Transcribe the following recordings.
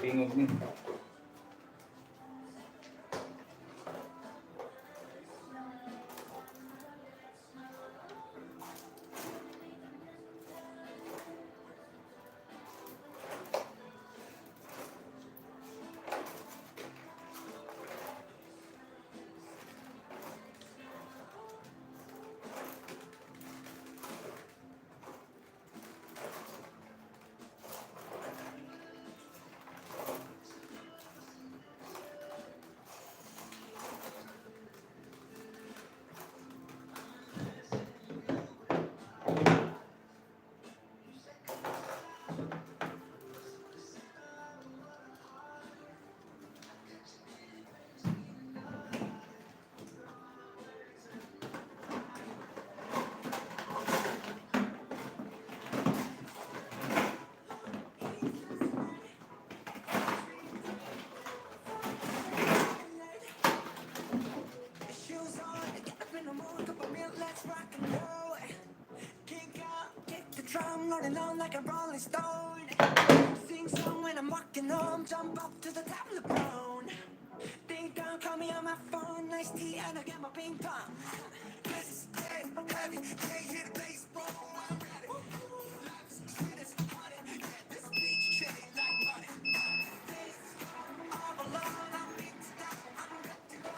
tingog ni. Shoes on, get up in the morning, cup of milk, let's rock and roll. Kick out, kick the drum, rolling on like a rolling stone. Sing song when I'm walking home, jump up to the top of the throne. Ding dong, call me on my phone, nice tea, and I get my ping pong. This is dead, heavy, can't hit the baseball, I'm ready. Life is sweet as honey, yeah, this beach shake like money. This all alone, I'm beat down, I'm ready to go.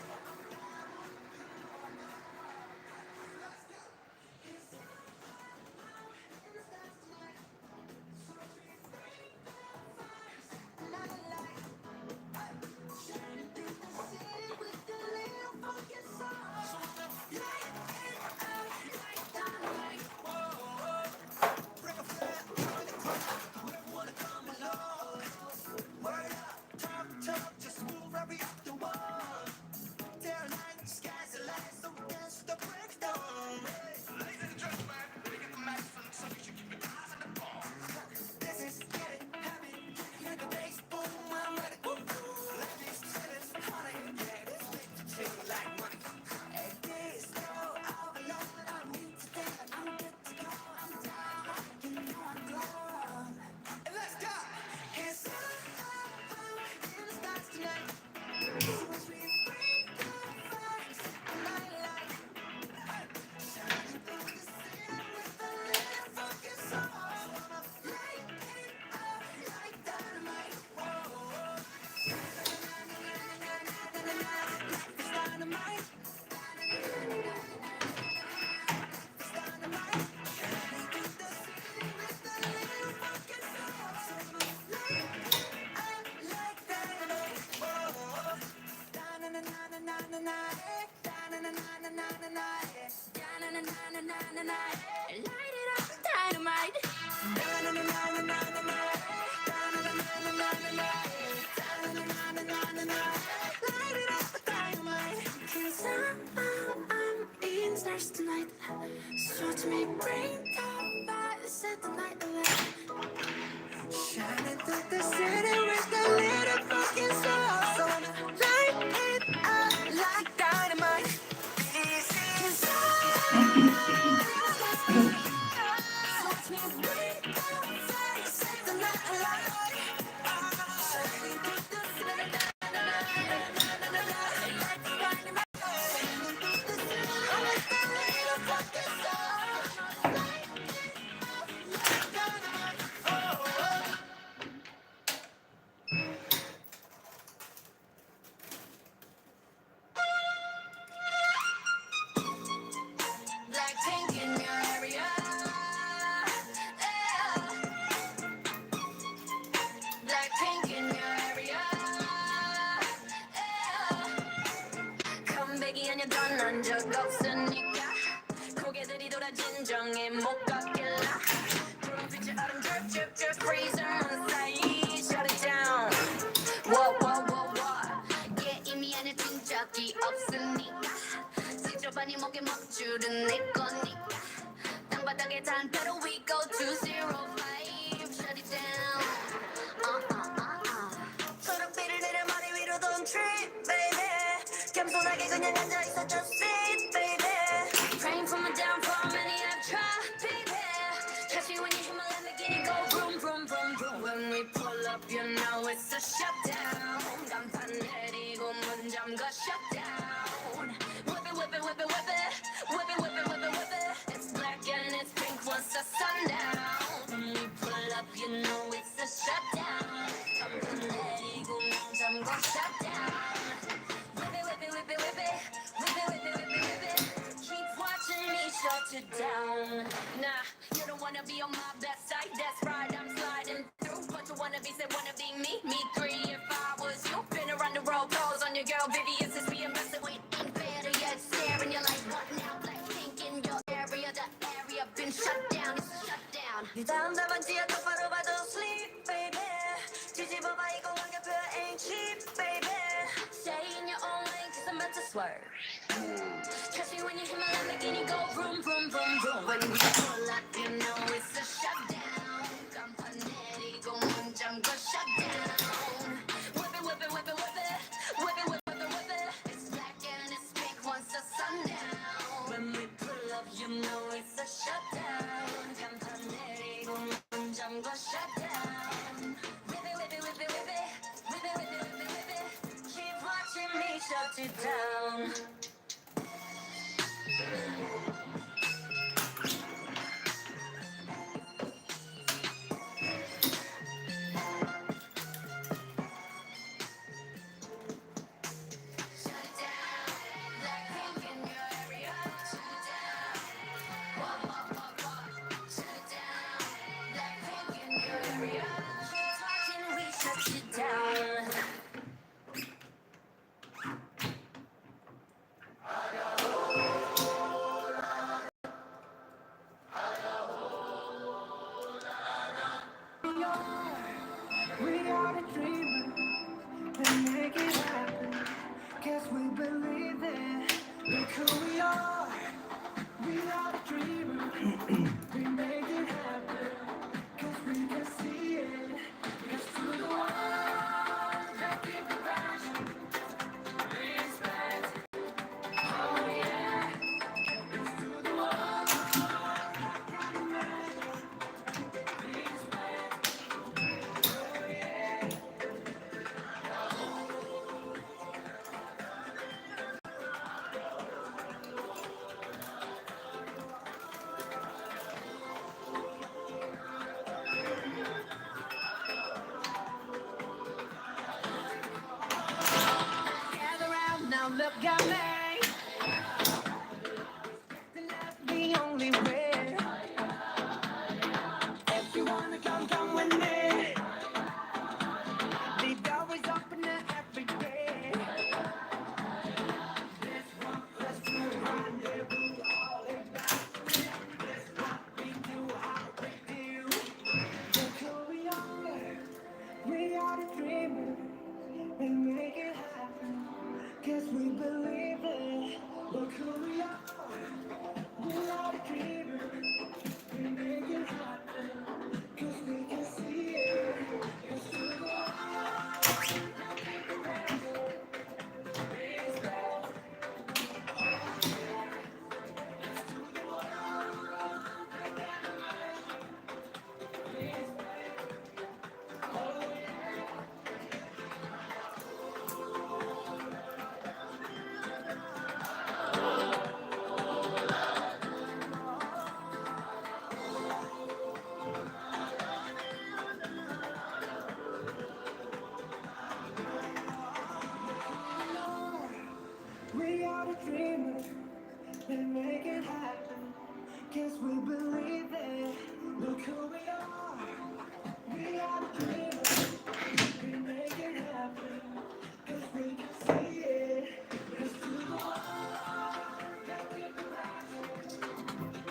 Just move right up the wall. Day or night, sky's the limit, so dance to the break of dawn. Ladies and gentlemen, we get the medicine, so you should keep your eyes on the ball. This is getting heavy, hear the bass boom, I'm ready. Life is sweet as honey, yeah, this beat to chill like money. Hey, this go all alone, I'm in today, I'm good to go, I'm down, you know I'm gone. And let's go! It's in the stars tonight. Light it up, dynamite. Light it up, dynamite. 'Cause I'm in stars tonight. So to me, bring the fire, set the night alight. Shining through the city with the little fucking soul. So light it up like dynamite. This is Blackpink in your area. Yeah. Blackpink in your area. Yeah. 컴백이 아니야 떠난 적 없으니까 고개들이 돌아 진정해 못 걷길라 푸른빛의 얼음 drip drip drip freezing on 사이 shut it down. Whoa whoa whoa whoa. 게임이 아니야 뛴 적이 없으니까 직접 아니 목에 먹줄은 내 거니까 땅바닥에 단패로 we go to 05 shut it down. 초록빛을 내려 머리 위로 don't trip baby 겸손하게 그냥 앉아있어 just sit baby praying for my downfall many have tried baby trust me when you hear my Lamborghini go vroom vroom vroom vroom when we pull up you know it's a a shutdown. 간판 내리고 문 잠궈 shutdown. Whip it, whip it, whip it, whip it. Whip it, whip it, whip it, whip it. It's black and it's pink once the sundown. When we pull up, you know it's a shutdown. 간판 내리고 문 잠궈 shutdown. Whip it, whip it, whip it, whip it. Whip it, whip it, whip it, whip it. Keep watching me shut it down. Nah, you don't wanna be on my best side. That's right, I'm sliding through. But you wanna be, say wanna be me. Me three if I was you. Been around the world, calls on your girl, baby. It's just being messing with ain't better yet. Staring, you're like, what now? Black pink in your area. The area been shut down. It's shut down. 네 다음 답안지야 똑바로 봐도 sleep, baby. 뒤집어봐 이거 완벽해 ain't cheap, baby. Stay in your own lane, cause I'm about to swerve. Trust me when you hear my Lamborghini go vroom, vroom, vroom, vroom. When we pull up, you know it's a shutdown. 간판 내리고 문 잠궈 shutdown. Whip it, whip it, whip it, whip it. Whip it, whip it, whip it, whip it. It's black and it's pink once the sundown. When we pull up, you know it's a shutdown. 간판 내리고 문 잠궈 shutdown. Whip it, whip it, whip it, whip it. Whip it, whip it, whip it, whip it. Keep watching me shut it down. We are the dreamers and make it happen. Guess we believe it. Look who we are. We are the dreamers. We make it happen. Cause we can see it. It's to the one that keep the passion. Respect. Oh yeah. It's to the one that got the magic. Respect. Oh yeah. Gather round now, look at me. That's the only way. If you wanna come, come with me. The door is open every day. Let's do a rendezvous, all about it. That's what we do, how we do. Look who we are. We are the dreamers. And make it happen. Guess we believe it. Look who we are. We are the dreamers. We make it happen. Cause we can see it. It's to the We are the dreamers that make it happen. Guess we believe it. Look who we are. We are the dreamers. We make it happen. Cause we can see it. It's to the one that we can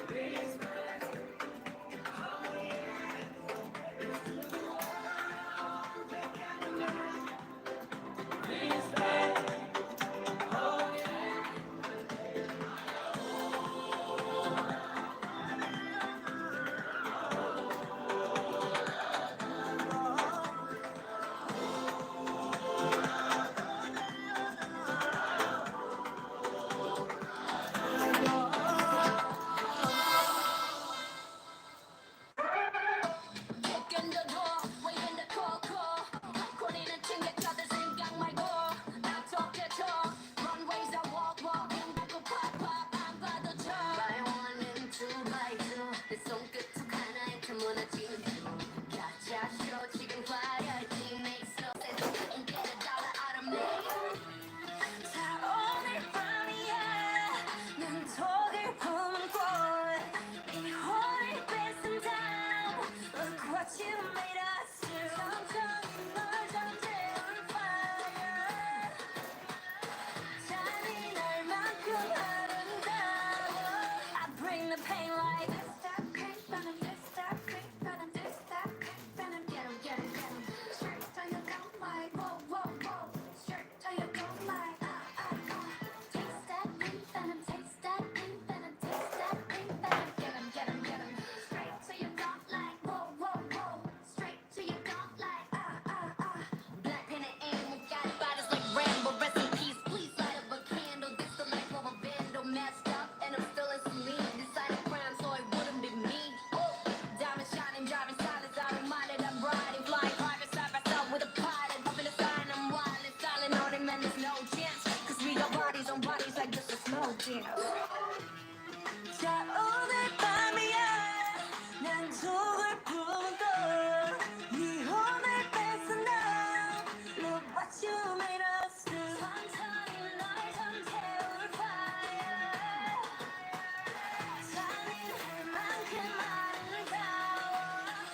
respect. Oh yeah. It's to the one that can respect. Oh yeah. 자 오늘 밤이야 난 속을 부른다 네 혼을 뺏어나 Look what you made us do 천천히 널 잠재울 fire 잔인할 만큼 아름다워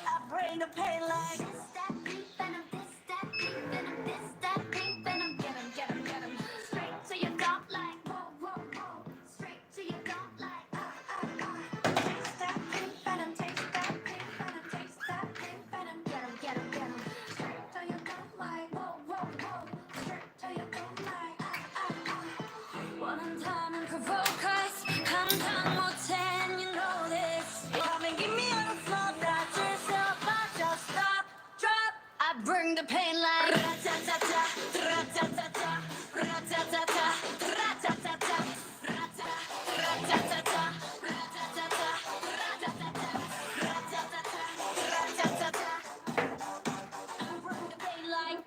I bring the pain like This that pink venom This that pink venom This that pink venom Get 'em, get 'em, get 'em Straight to your gut like whoa, whoa, whoa Straight to your gut like Taste that pink venom Taste that pink venom Taste that pink venom Get 'em, get 'em, get 'em Straight to your gut like whoa, whoa, whoa Straight to your gut like 원한다면 provoke us 감당 못해 and you know this Come and give me all the love that yourself I just stop, drop I bring the pain like Ra-ta-ta-ta, ra-ta-ta-ta Ra-ta-ta-ta, ra-ta-ta-ta Ra-ta, ra-ta-ta-ta Ra-ta-ta-ta, ra-ta-ta-ta Ra-ta-ta-ta, ra-ta-ta-ta I bring the pain like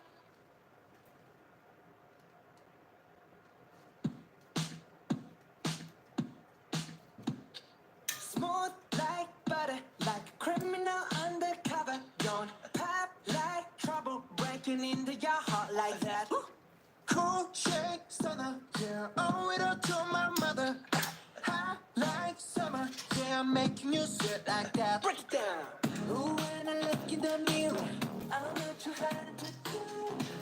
Smooth like butter, like a criminal undercover. Don't pop like trouble, breaking into your heart like that. Cool shake stunner, yeah, owe it all to my mother. Hot like summer, yeah, I'm making you sweat like that. Break it down. Ooh, when I look in the mirror, I'm not too hard to do.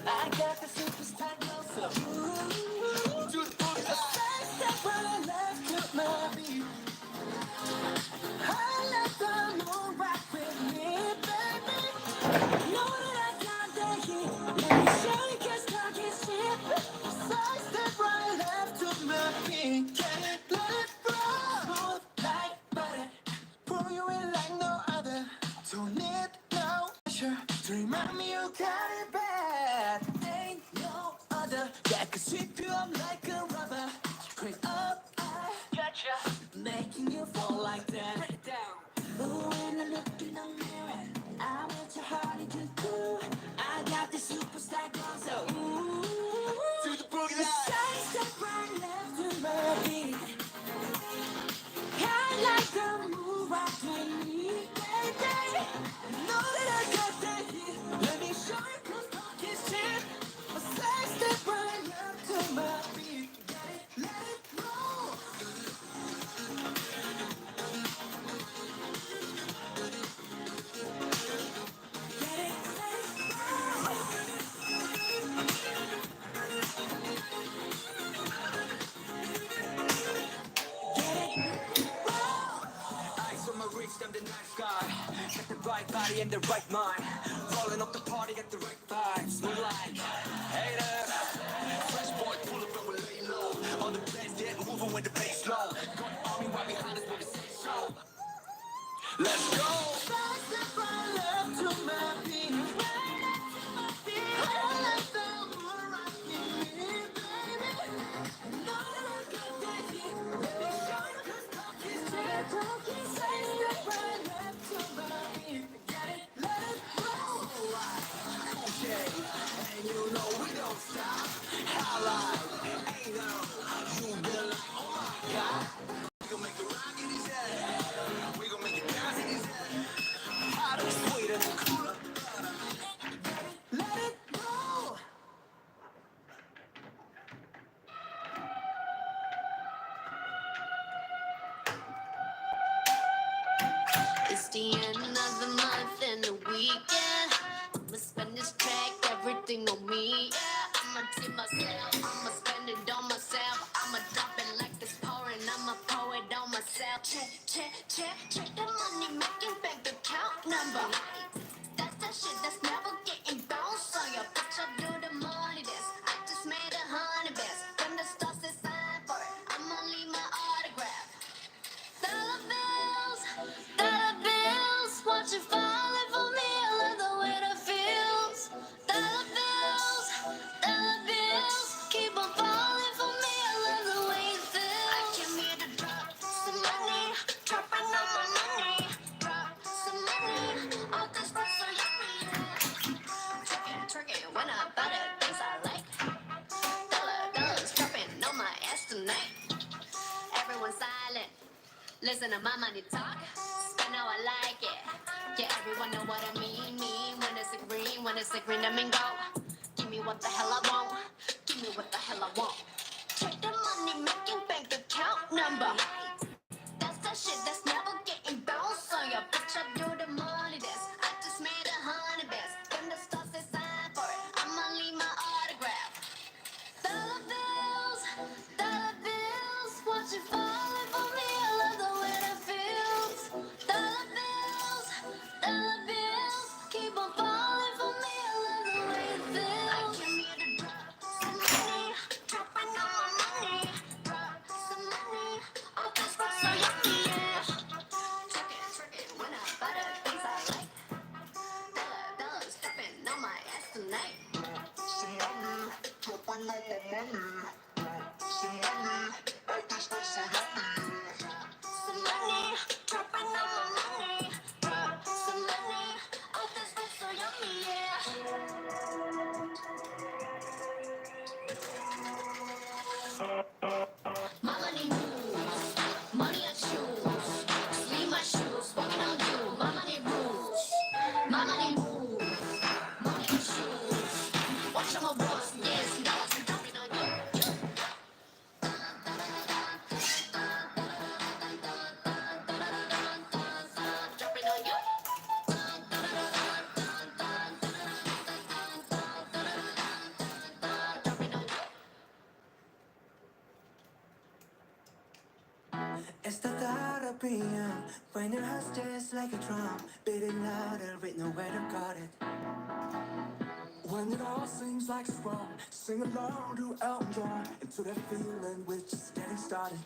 I got the superstar glow, so ooh, to the booty. A side step when I left to my beat. I let the moon rock with me, baby. Know that I got the heat. Let me show you 'cause talk is cheap. Side step right left to my feet. Get it, let it roll. Smooth like butter. Pull you in like no other. Don't need no pressure to remind me you got it bad. Ain't no other that can sweep you up like a rubber. Straight up, I gotcha. Making you fall like that. Break it down. Ooh, when I look in the mirror, I want your heart into cool. I got the superstar glow, so ooh. To the boogie line. Side step right left to my beat. I like the move right with me, baby. Know that I got that heat. Let me show you 'cause talk is cheap. A side step right left to my beat. Get it, let it roll. Eyes on my wrist, I'm the nice guy. Got the right body and the right mind. Rolling up the party, got the right vibes. Move like haters. Fresh boy, pull up and we lay low. On the place, get moving with the bass low. Got the army right behind us when we say so. Let's go. Side step right left to my beat. Right left to my beat. I like the moon rocking me, baby. Know that I got that heat. Let me show you 'cause talk is cheap. Side step right left to my beat. Get it, let it roll. Okay, and you know we don't stop. Highlight, ain't no, you be like, oh my God. We gon' make it rock in his head. We gon' make it bounce in his head. Hotter, sweeter, cooler. Let it roll. It's the end of the month and the weekend. I'ma spend this track, everything on me. Yeah, I'ma tip myself, I'ma spend it on myself. I'ma drop it like it's pouring, I'ma pour it on myself. Check, check, check, check the money making bank account number. That's that shit that's never getting bounced on your bitch. I do the money dance. I just made 100 bands. When the stars say sign for it, I'ma leave my autograph. Dollar bills, watch it falling for me. I love the way that feels. Dollar bills, keep on falling for me. I love the way it feels. I came here to drop some money, dropping all my money. Drop some money, all this stuff so yummy. Listen to my money talk. Spend how I like it. Yeah, everyone know what I mean. Mean when it's a green, I mean go. Give me what the hell I want. Give me what the hell I want. Check the money making bank account number. That's the shit that's never getting bounced on your bitch. I do the money dance. I just made 100 bands. When the stars they sign for it, I'ma leave my autograph. Dollar bills, watch it falling for me. I love the way that feels. Dollar bills, keep on falling for me. I love the way it feels. I came here to drop some money, dropping all my money. Drop some money, oh this was so yummy, yeah. Trick it, when I buy the things I like. Dollars dripping on my ass tonight. Some money, dropping all my money. Some money, oh this was so yummy, yeah. Some money, dropping all my money. Drop some money, oh this was so yummy, yeah. My money moves, money I choose. Leave my shoes, walking on you. My money rules, my money moves, money I choose. Watch my boss, yes, dollars and jumping on you. Jumping on you. It's the thought of being when your heart's just like a drum, beating louder with nowhere to guard it. When it all seems like it's wrong, sing along to Elton John, into that feeling we're just getting started.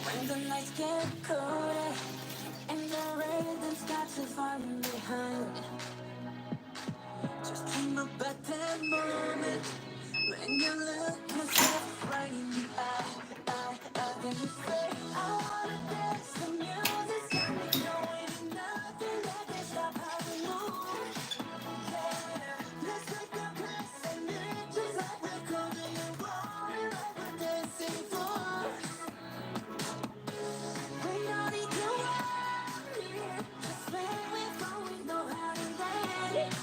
When the lights get colder and the rhythm's got you falling behind, just dream about that moment when you look yourself right in the eye, then you say, I wanna dance. The music's got me going, and nothing that can stop how we move. Yeah, let's take a place and live just like we're golden and rolling like we're dancing fools. We don't need to worry, just when we're going, know how to land.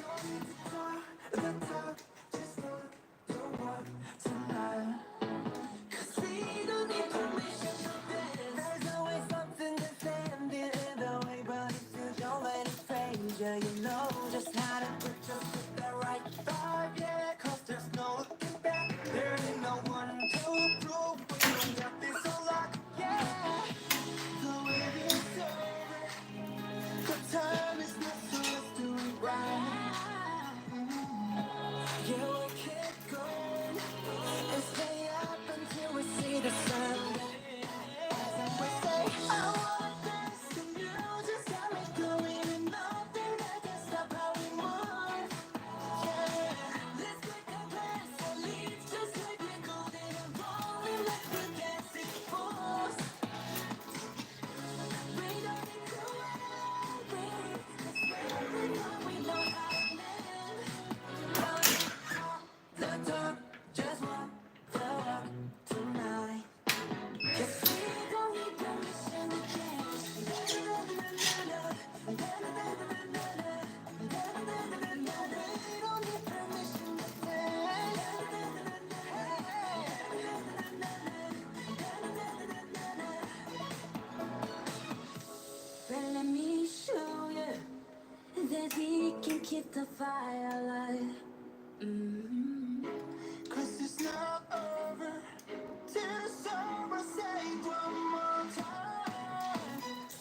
Don't need to talk the talk, just walk the walk tonight. 'Cause we don't need permission to dance. There's always something that's standing in the way, but if you don't let it phase you, you know just how to put just with the right vibe, yeah. 'Cause there's no looking back, there ain't no one to prove. We don't got this all locked, yeah. The wait is over, the time is not so let's do it right. Yeah, we keep going and stay up until we see the sun. And we say, I want this, the music's got me going, and nothing that can stop how we move. Yeah, let's take a glass and leave just like we're golden and rolling like we're dancing fools. We don't need to worry, 'cause when we know we know how to live. The dark, just walk the walk tonight. 'Cause we don't need permission to dance. We don't need permission to dance. But let me show you that we can keep the fire alive. 'Cause it's not over till the summer say one more time.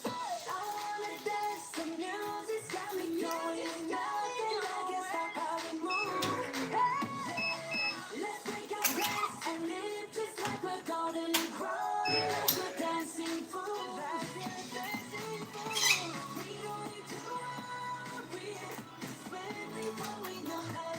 Say, I wanna dance, the music's got me going. Nothing that can stop how we move. Hey, let's take a glass and live just like we're golden and growing like we're dancing fools. We don't need to worry, 'cause when we fall, we know how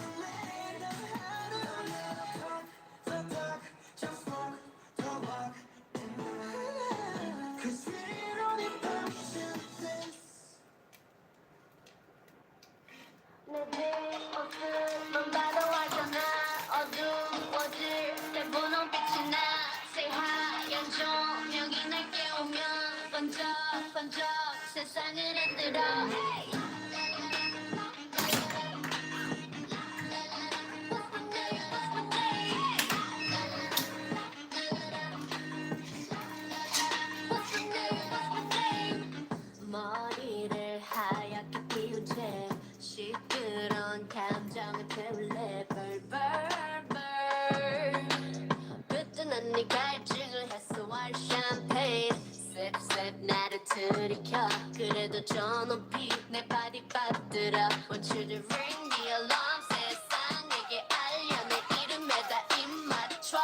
저 높이 내 발이 빠뜨려 Want you to ring the alarm 세상에게 알려 내 이름에다 입 맞춰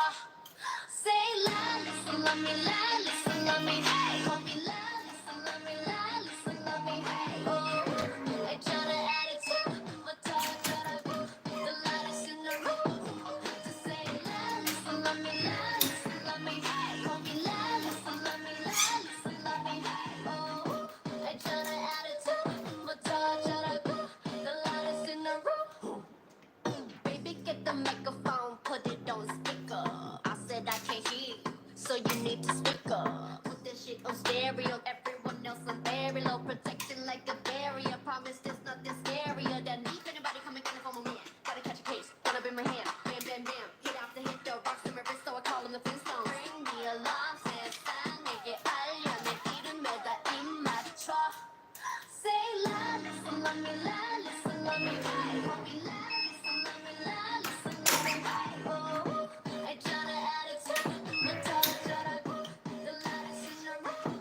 Say la, listen, love me, la, listen, love me, hey. Call me la, listen, love me, la, listen, love me, hey. Oh, 있잖아 attitude, 뭐더 어쩌라고. The lightest in the room. Just say la, listen, love me, la, listen, love me, hey. Call me la, listen, love me, la, listen, love me, hey. Oh, 있잖아 attitude, 뭐더 어쩌라고. The lightest in the room. Baby, get the microphone, put it on speaker. I said I can't hear you, so you need to speak up. Put that shit on stereo, everyone else on very low. Protection like a barrier, promise there's nothing scarier than me. If anybody coming in for me, gotta catch a case, gotta be my hand. Bam, bam, bam, hit after hit, the rocks in my wrist, so I call them the Flintstones. Ring the alarm, 세상에게 알려 내 이름에다 입 맞춰. Say la, listen, love me, la, listen, love me, hey. Call me la, listen, love me, la, listen, love me, hey. Oh, 있잖아 attitude, 뭐더 어쩌라고. The lightest in the room.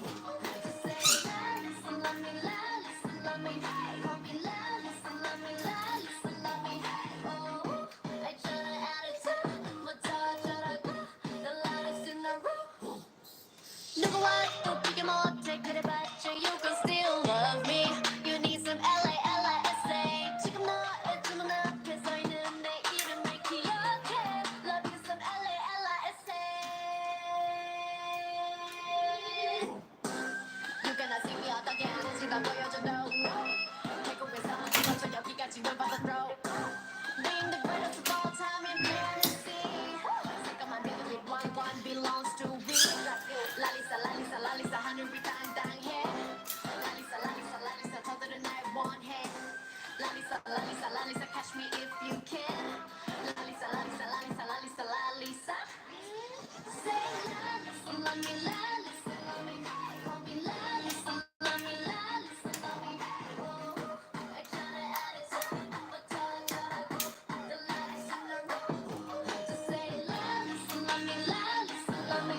Just say la, listen, love me, la, listen, love me, hey. Call me la, listen, love me, la, listen, love me, hey. Oh, 있잖아 attitude, 뭐더 어쩌라고. The lightest in the room. 누구와 또 비교 못해 그래봤자 you can still love me. You need some LA, LISA. 지금 너의 주문 앞에 서 있는 내 이름을 기억해. Love you some LA, LISA. You cannot see me 어떻게 하는지 다 보여줘도 태국에서 먼저 여기까지 널 받아 throw. Being the greatest of all time in fantasy. 잠깐만 baby, one belongs to we. 랄리사 랄리사 랄리사 하늘이 당당해. 랄리사 랄리사 랄리사 저들은 날 원해. 랄리사 랄리사 랄리사 catch me if you can. 랄리사 랄리사 랄리사 랄리사 랄리사. Say la, listen, love me, la, listen, love me, call me la, listen, love me, la, listen, love me. Oh, 있잖아 attitude, 뭐더 어쩌라고. The lightest in the room. Just say la, listen, love me, la, listen, love me,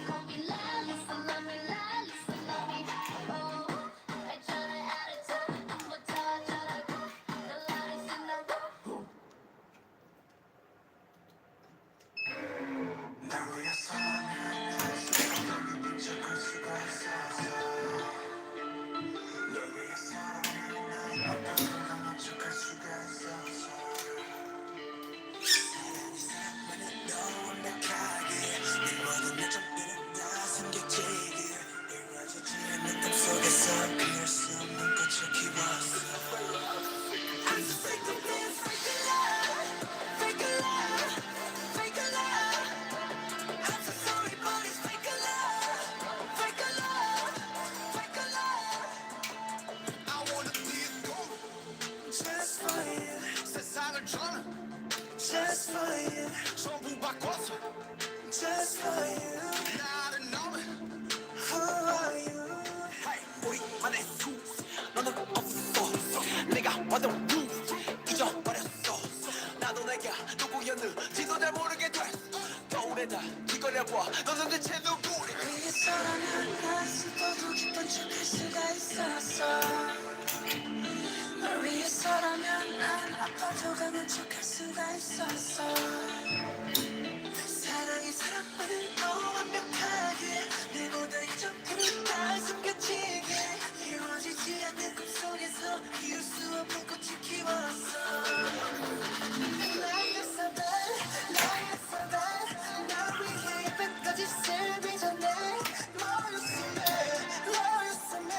call me la, listen, love me, la, listen, love me. Oh, 있잖아 attitude, 뭐더 어쩌라고. The lightest in the room. 날 위해서라면 세상을 bun적할 수가 있었어. 널 위해서라면 난 어떤 순간 만족할 수가 있었어. 사랑이 사랑만은 너 완벽하게 내 모든 내 점들은 다 숨겨지길 이루어지지 않는 꿈 속에서 피할 수 없는 꽃을 키웠어. I'm so sick of being fake love, fake love, fake love. I'm so sorry, but it's fake love, fake love, fake love. I wanna be a gold just for you. 세상을 전해 just for you. 전부 바꿔서 just for you. 나를 너는 who are you? Hey, 우리만의 수 너는 없어. 내가 받은 루 잊어버렸어. 나도 내가 누구였는지도 잘 모르게 됐어. 거울에다 뒤걸려봐 너는 대체 누구니? 위해서라면 난 슬퍼도 기쁜 척할 수가 있었어. 널 위해서라면 난 아파도 강한 척할 수가 있었어. 사랑이 사랑만을 너 완벽하게 내보다 이 점들은 다 숨겨지게 이루어지지 않는 꿈속에서 이룰 수 없는 꽃을 키웠어. 나의 사발 나의 사발 널 위해 이때까지 슬비 전에 너였으면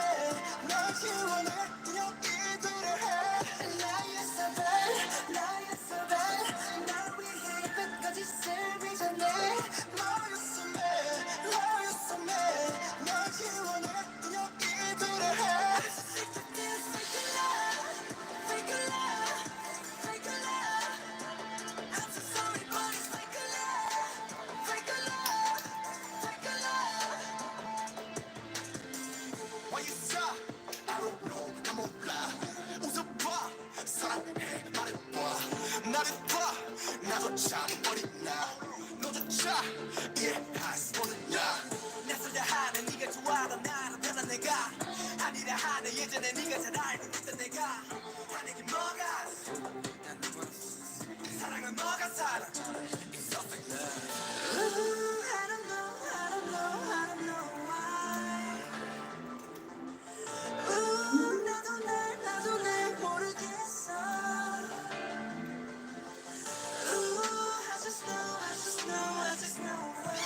널 지원해 여기들을 해. 나의 사발 널 위해 이때까지 슬비 전에 너였으면 널 지원해 여기들을 해. Fake love, fake love, fake love. I'm so sorry, but it's fake love, fake love, fake love. Why you stop? I don't know, 나 몰라. 웃어봐, 사랑해, 말해봐. 나를 봐, 나조차 어린 나. 너조차 이해할 수 없는 나. 낯설다 하는 네가 좋아하던 나를 찾아 내가 아니라 아니라 하네 예전에 네가 잘 알고 있던 내가 하는 게 뭐가 난 누구나 사랑은 뭐가 사랑 It's so fake love Ooh, I don't know, I don't know, I don't know why Ooh, 나도 날 모르겠어 Ooh, I just know why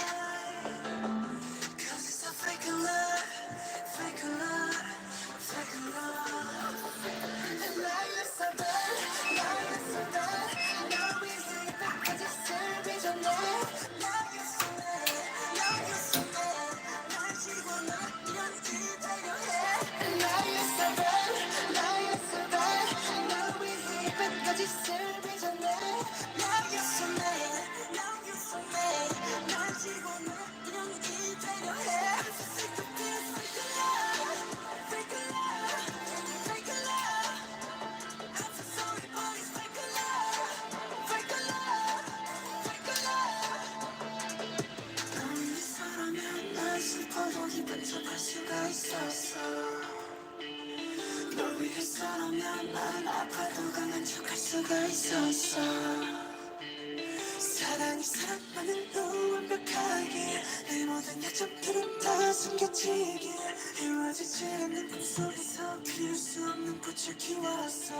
Cause it's a fake love, fake love, fake love And now you're so bad, now you're so bad Now 이제 이때까지 슬비 전에 Now you're so mad, now you're so mad 날 지고 난 이런 기다려 해 And now you're so bad, now you're so bad Now 이제 이때까지 슬비 전에 Now you're so mad, now you're so mad 날 지고 난 이런 기다려 해 Fake the feel, fake love, fake love, fake love I'm so sorry but it's fake love, fake love, fake love 넌 위해서라면 날 슬퍼도 기분 척할 수가 있었어 널 위해서라면 난 아파도 강한 척할 수가 있었어 사랑이 사랑만은 너 완벽하게 내 모든 약점들은 다 숨겨지게 이루어지지 않는 꿈속에서 피울 수 없는 꽃을 키웠어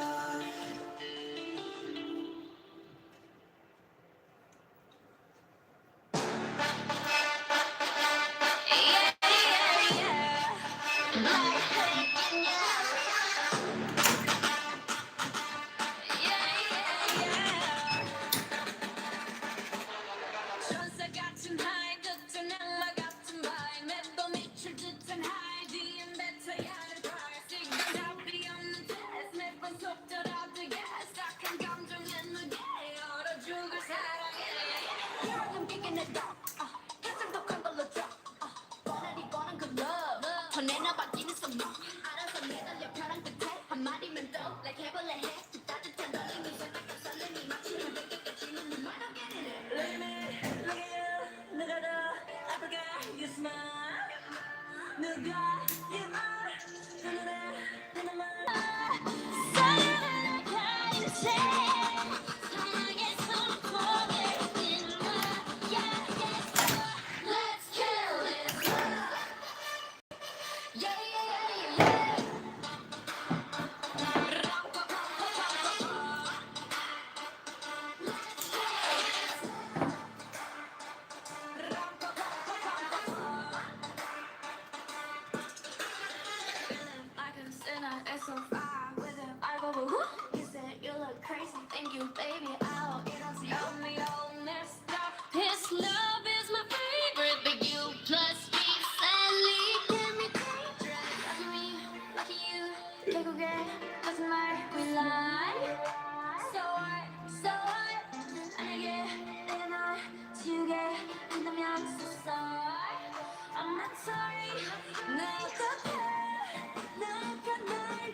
천사 같은 하이 듯한 악마 같은 바이 매도 미칠 듯한 하이 뒤엔 뱉어야 할 발 시간 답이 없는 테스트 매번 속더라도 yes 딱한 감정의 무게 얼어 죽을 사랑해 여러분 끼긴 해도 가슴 독한 걸로 줘 뻔하니 뻔한 그 love 더 내놔받기는 선물 알아서 매달려 펴랑 끝에 한마디면 또 like 해볼래 해 따뜻한 떨림이 살짝 설렘이 맞추면 뺏기겠지만 네 말 don't get it Let me look at you 누가 더 아플까 you smile 누가 you are 내 눈에 내 맘을 사랑을 가진 채 사랑의 손목을 낀 거야 Let's kill this love Yeah yeah yeah yeah Like a sinner, it's so far with him. I go, but who? He said, you look crazy. Thank you, baby. I'll eat on you. Me all messed up. His love is my favorite, but you plus me sadly get me dangerous. Lucky me, lucky you. 결국에 거짓말 we lie. So what? 만약에 내가 널 지우게 한다면 so sorry. I'm not sorry. 나 어떡해? 내가 날